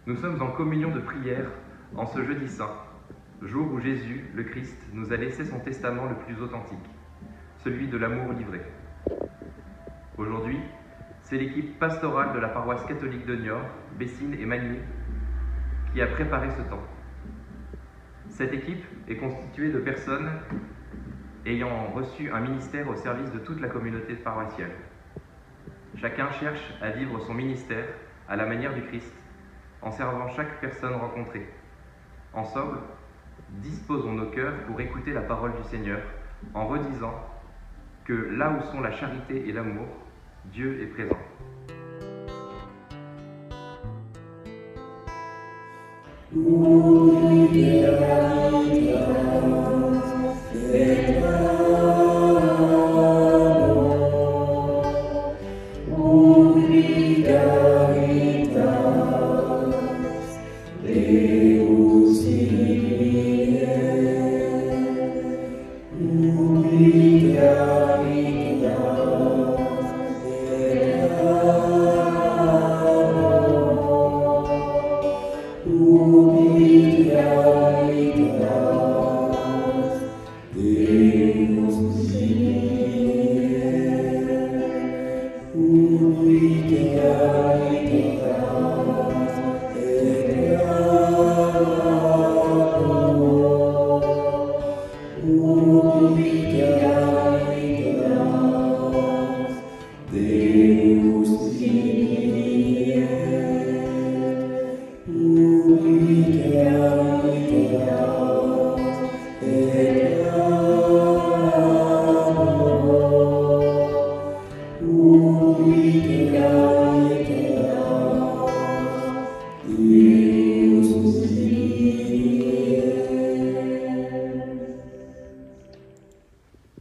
Nous sommes en communion de prière en ce jeudi saint, jour où Jésus, le Christ, nous a laissé son testament le plus authentique, celui de l'amour livré. Aujourd'hui, c'est l'équipe pastorale de la paroisse catholique de Niort, Bessines et Magny qui a préparé ce temps. Cette équipe est constituée de personnes ayant reçu un ministère au service de toute la communauté paroissiale. Chacun cherche à vivre son ministère à la manière du Christ, en servant chaque personne rencontrée. Ensemble, disposons nos cœurs pour écouter la parole du Seigneur, en redisant que là où sont la charité et l'amour, Dieu est présent.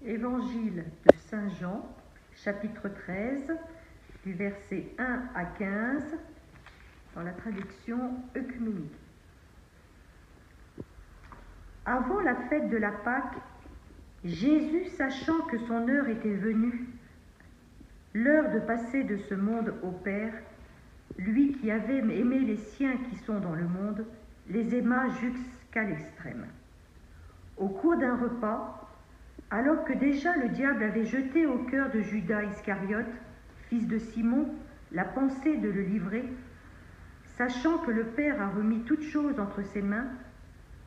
Évangile de Saint Jean, chapitre 13, du verset 1 à 15, dans la traduction œcuménique. Avant la fête de la Pâque, Jésus, sachant que son heure était venue, l'heure de passer de ce monde au Père, lui qui avait aimé les siens qui sont dans le monde, les aima jusqu'à l'extrême. Au cours d'un repas, alors que déjà le diable avait jeté au cœur de Judas Iscariote, fils de Simon, la pensée de le livrer, sachant que le Père a remis toutes choses entre ses mains,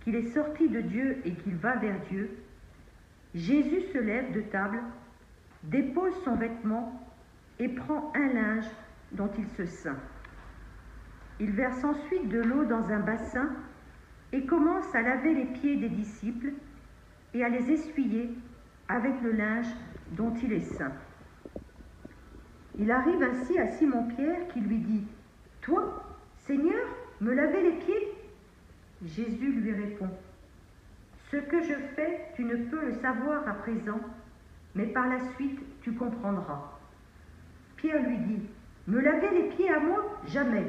qu'il est sorti de Dieu et qu'il va vers Dieu, Jésus se lève de table, dépose son vêtement et prend un linge dont il se ceint. Il verse ensuite de l'eau dans un bassin et commence à laver les pieds des disciples et à les essuyer avec le linge dont il est ceint. Il arrive ainsi à Simon-Pierre qui lui dit « Toi, Seigneur, me laver les pieds ?» Jésus lui répond « Ce que je fais, tu ne peux le savoir à présent, mais par la suite tu comprendras. » Pierre lui dit « Me laver les pieds à moi? Jamais. »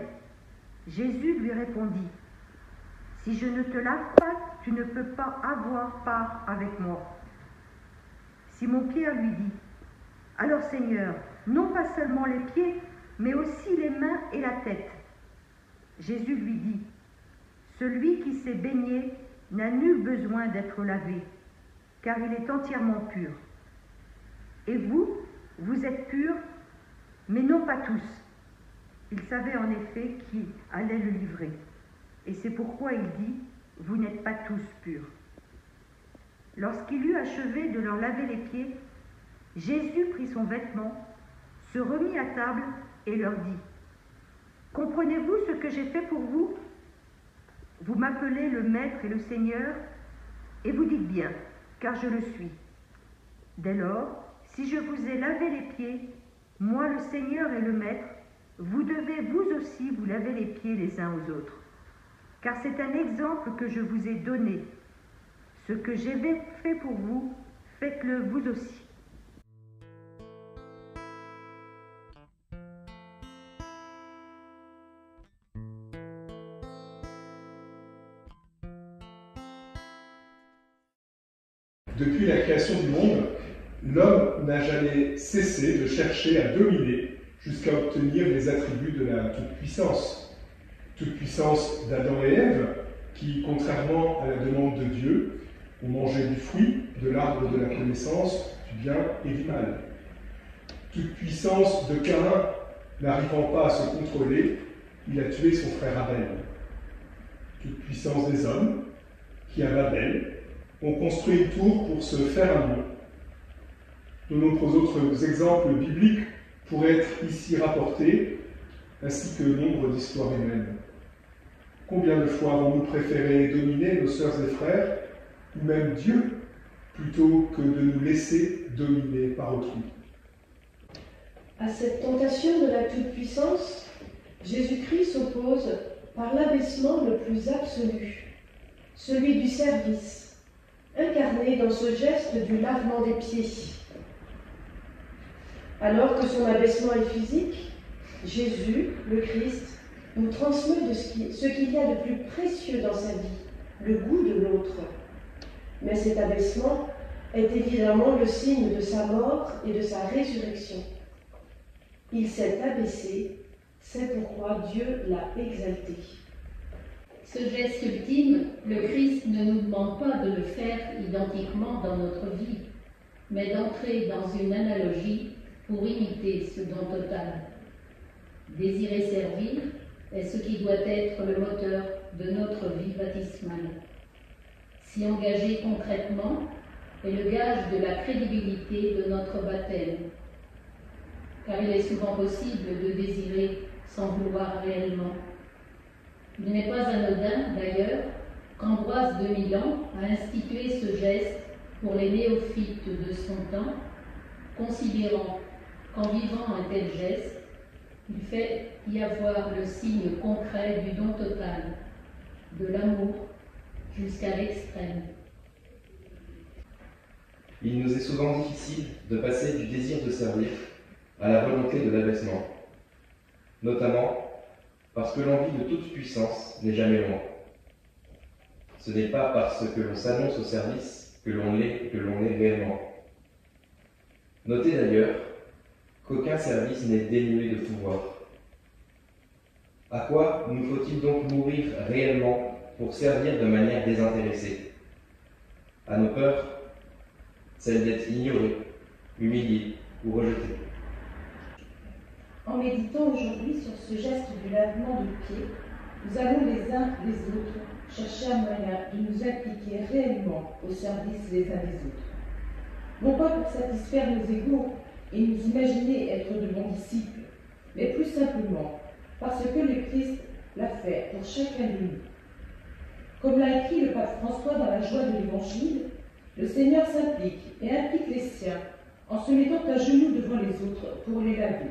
Jésus lui répondit « Si je ne te lave pas, tu ne peux pas avoir part avec moi. » Simon-Pierre lui dit « Alors Seigneur, non pas seulement les pieds, mais aussi les mains et la tête. » Jésus lui dit « Celui qui s'est baigné n'a nul besoin d'être lavé, car il est entièrement pur. Et vous, vous êtes purs, mais non pas tous. » Il savait en effet qui allait le livrer. Et c'est pourquoi il dit « Vous n'êtes pas tous purs. » Lorsqu'il eut achevé de leur laver les pieds, Jésus prit son vêtement, se remit à table et leur dit « Comprenez-vous ce que j'ai fait pour vous? Vous m'appelez le Maître et le Seigneur, et vous dites bien, car je le suis. Dès lors, si je vous ai lavé les pieds, moi le Seigneur et le Maître, vous devez vous aussi vous laver les pieds les uns aux autres. Car c'est un exemple que je vous ai donné. Ce que j'ai fait pour vous, faites-le vous aussi. Depuis la création du monde, l'homme n'a jamais cessé de chercher à dominer jusqu'à obtenir les attributs de la toute-puissance. toute puissance d'Adam et Ève, qui, contrairement à la demande de Dieu, ont mangé du fruit de l'arbre de la connaissance du bien et du mal. Toute puissance de Caïn, n'arrivant pas à se contrôler, il a tué son frère Abel. Toute puissance des hommes, qui à Babel ont construit une tour pour se faire un nom. De nombreux autres exemples bibliques pourraient être ici rapportés, ainsi que nombre d'histoires humaines. Combien de fois avons-nous préféré dominer nos sœurs et frères, ou même Dieu, plutôt que de nous laisser dominer par autrui? À cette tentation de la toute-puissance, Jésus-Christ s'oppose par l'abaissement le plus absolu, celui du service, incarné dans ce geste du lavement des pieds. Alors que son abaissement est physique, Jésus, le Christ, nous transmet ce qu'il y a de plus précieux dans sa vie, le goût de l'autre. Mais cet abaissement est évidemment le signe de sa mort et de sa résurrection. Il s'est abaissé, c'est pourquoi Dieu l'a exalté. Ce geste ultime, le Christ ne nous demande pas de le faire identiquement dans notre vie, mais d'entrer dans une analogie pour imiter ce don total. Désirer servir est ce qui doit être le moteur de notre vie baptismale. S'y engager concrètement est le gage de la crédibilité de notre baptême, car il est souvent possible de désirer sans vouloir réellement. Il n'est pas anodin, d'ailleurs, qu'Ambroise de Milan a institué ce geste pour les néophytes de son temps, considérant qu'en vivant un tel geste, il fait y avoir le signe concret du don total, de l'amour jusqu'à l'extrême. Il nous est souvent difficile de passer du désir de servir à la volonté de l'abaissement, notamment parce que l'envie de toute puissance n'est jamais loin. Ce n'est pas parce que l'on s'annonce au service que l'on est réellement. Notez d'ailleurs qu'aucun service n'est dénué de pouvoir. À quoi nous faut-il donc mourir réellement pour servir de manière désintéressée? À nos peurs, celle d'être ignoré, humilié ou rejeté. En méditant aujourd'hui sur ce geste du lavement de pied, nous allons les uns les autres chercher un moyen de nous impliquer réellement au service les uns des autres. Non pas pour satisfaire nos égos et nous imaginer être de bons disciples, mais plus simplement parce que le Christ l'a fait pour chacun de nous. Comme l'a écrit le pape François dans la joie de l'Évangile, le Seigneur s'implique et implique les siens en se mettant à genoux devant les autres pour les laver.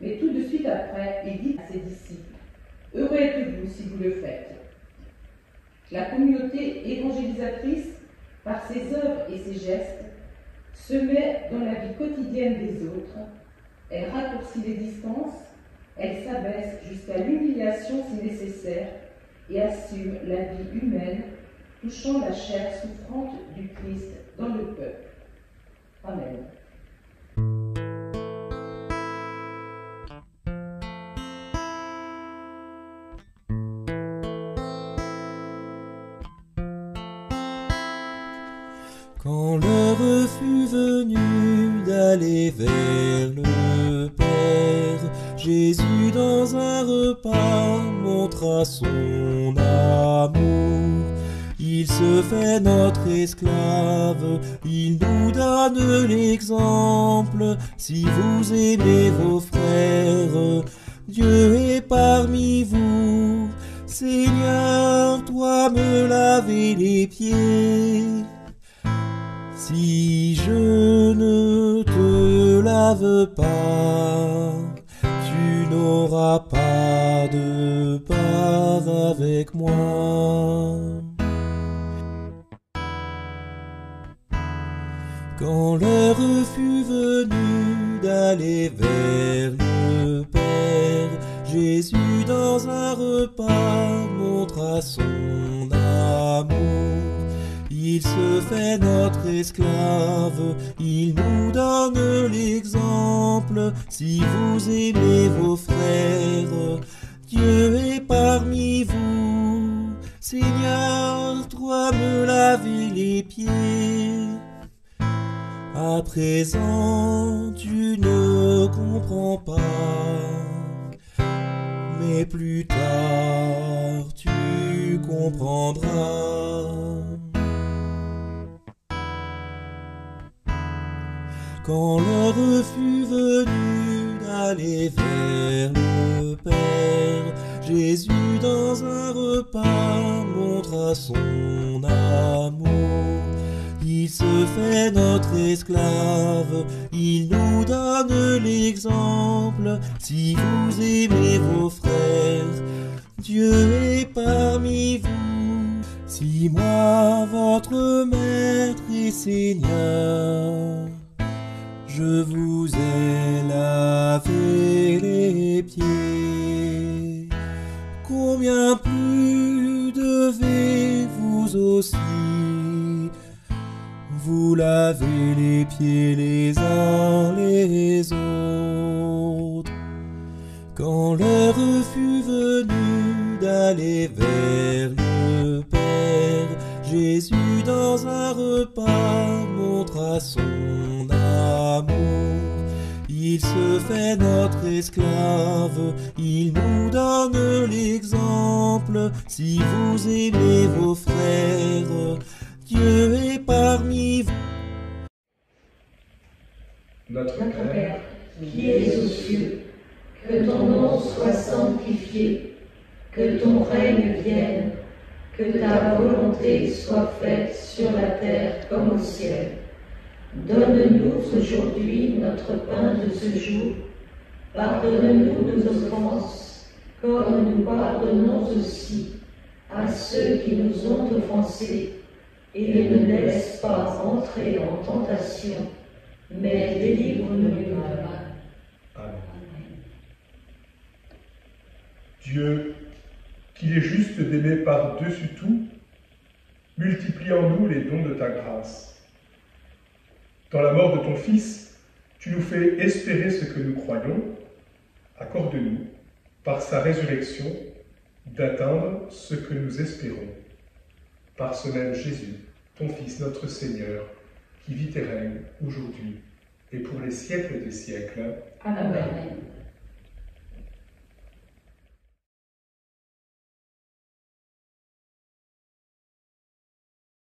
Mais tout de suite après, il dit à ses disciples, « Heureux êtes-vous si vous le faites ». La communauté évangélisatrice, par ses œuvres et ses gestes, se met dans la vie quotidienne des autres, elle raccourcit les distances, elle s'abaisse jusqu'à l'humiliation si nécessaire et assume la vie humaine, touchant la chair souffrante du Christ dans le peuple. Amen. Quand l'heure fut venue d'aller vers le Père, Jésus dans un repas montra son amour. Il se fait notre esclave, il nous donne l'exemple. Si vous aimez vos frères, Dieu est parmi vous. Seigneur, toi me laver les pieds. Si je ne te lave pas, tu n'auras pas de part avec moi. Quand l'heure fut venue d'aller vers le Père, Jésus dans un repas montra son amour. Il se fait notre esclave, il nous donne l'exemple. Si vous aimez vos frères, Dieu est parmi Seigneur, toi me laver les pieds. À présent, tu ne comprends pas, mais plus tard, tu comprendras. Quand l'heure fut venue d'aller vers le Père, Jésus dans un repas montra son amour. Il se fait notre esclave, il nous donne l'exemple. Si vous aimez vos frères, Dieu est parmi vous. Si moi, votre maître et Seigneur, je vous ai lavé les pieds, combien plus devez-vous aussi vous laver les pieds les uns les autres. Quand l'heure fut venue d'aller vers le Père, Jésus dans un repas montra son amour. Il se fait notre esclave, il nous donne l'exemple. Si vous aimez vos frères, Dieu est parmi vous. Notre Père, qui es aux cieux, que ton nom soit sanctifié, que ton règne vienne, que ta volonté soit faite sur la terre comme au ciel. Donne-nous aujourd'hui notre pain de ce jour. Pardonne-nous nos offenses, comme nous pardonnons aussi à ceux qui nous ont offensés. Et ne laisse pas entrer en tentation, mais délivre-nous du mal. Amen. Dieu, qu'il est juste d'aimer par-dessus tout, multiplie en nous les dons de ta grâce. Dans la mort de ton Fils, tu nous fais espérer ce que nous croyons. Accorde-nous, par sa résurrection, d'atteindre ce que nous espérons. Par ce même Jésus, ton Fils, notre Seigneur, qui vit et règne aujourd'hui et pour les siècles des siècles. Amen.